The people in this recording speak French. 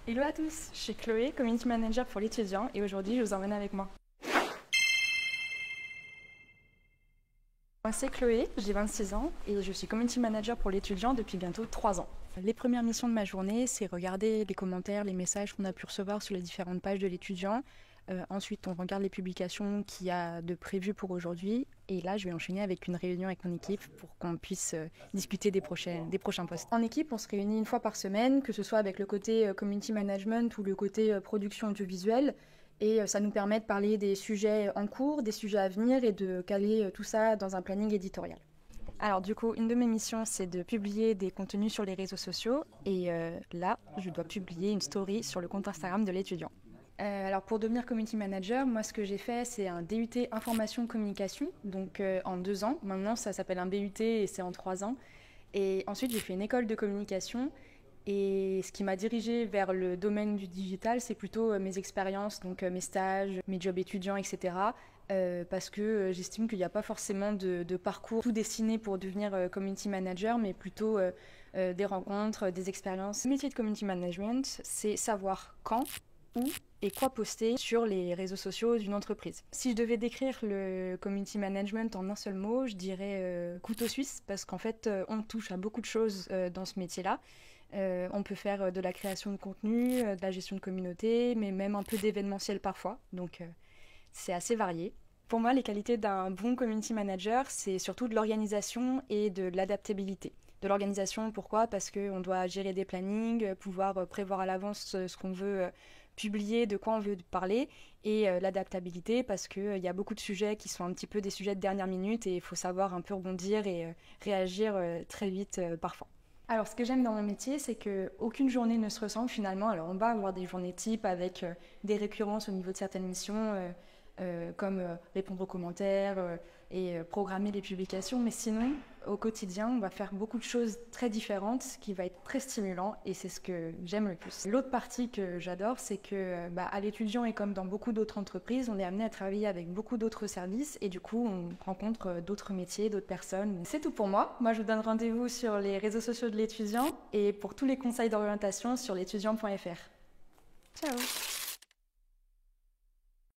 Hello à tous, je suis Chloé, Community Manager pour l'étudiant et aujourd'hui je vous emmène avec moi. Moi c'est Chloé, j'ai 26 ans et je suis Community Manager pour l'étudiant depuis bientôt 3 ans. Les premières missions de ma journée, c'est regarder les commentaires, les messages qu'on a pu recevoir sur les différentes pages de l'étudiant. Ensuite, on regarde les publications qu'il y a de prévues pour aujourd'hui. Et là, je vais enchaîner avec une réunion avec mon équipe pour qu'on puisse discuter des prochains postes. En équipe, on se réunit une fois par semaine, que ce soit avec le côté community management ou le côté production audiovisuelle. Et ça nous permet de parler des sujets en cours, des sujets à venir et de caler tout ça dans un planning éditorial. Alors du coup, une de mes missions, c'est de publier des contenus sur les réseaux sociaux. Et là, je dois publier une story sur le compte Instagram de l'étudiant. Alors pour devenir community manager, moi ce que j'ai fait c'est un DUT information communication, donc en 2 ans. Maintenant ça s'appelle un BUT et c'est en 3 ans. Et ensuite j'ai fait une école de communication et ce qui m'a dirigée vers le domaine du digital, c'est plutôt mes expériences, donc mes stages, mes jobs étudiants, etc. Parce que j'estime qu'il n'y a pas forcément de parcours tout destiné pour devenir community manager, mais plutôt des rencontres, des expériences. Le métier de community management, c'est savoir quand, où et quoi poster sur les réseaux sociaux d'une entreprise. Si je devais décrire le community management en un seul mot, je dirais couteau suisse, parce qu'en fait, on touche à beaucoup de choses dans ce métier-là. On peut faire de la création de contenu, de la gestion de communauté, mais même un peu d'événementiel parfois, donc c'est assez varié. Pour moi, les qualités d'un bon community manager, c'est surtout de l'organisation et de l'adaptabilité. De l'organisation, pourquoi? Parce qu'on doit gérer des plannings, pouvoir prévoir à l'avance ce qu'on veut publier, de quoi on veut parler, et l'adaptabilité, parce qu'il y a beaucoup de sujets qui sont un petit peu des sujets de dernière minute, et il faut savoir un peu rebondir et réagir très vite parfois. Alors, ce que j'aime dans mon métier, c'est qu'aucune journée ne se ressemble finalement. Alors, on va avoir des journées types avec des récurrences au niveau de certaines missions, comme répondre aux commentaires et programmer les publications. Mais sinon, au quotidien, on va faire beaucoup de choses très différentes, ce qui va être très stimulant et c'est ce que j'aime le plus. L'autre partie que j'adore, c'est que à l'étudiant et comme dans beaucoup d'autres entreprises, on est amené à travailler avec beaucoup d'autres services et du coup, on rencontre d'autres métiers, d'autres personnes. C'est tout pour moi. Moi, je vous donne rendez-vous sur les réseaux sociaux de l'étudiant et pour tous les conseils d'orientation sur l'étudiant.fr. Ciao!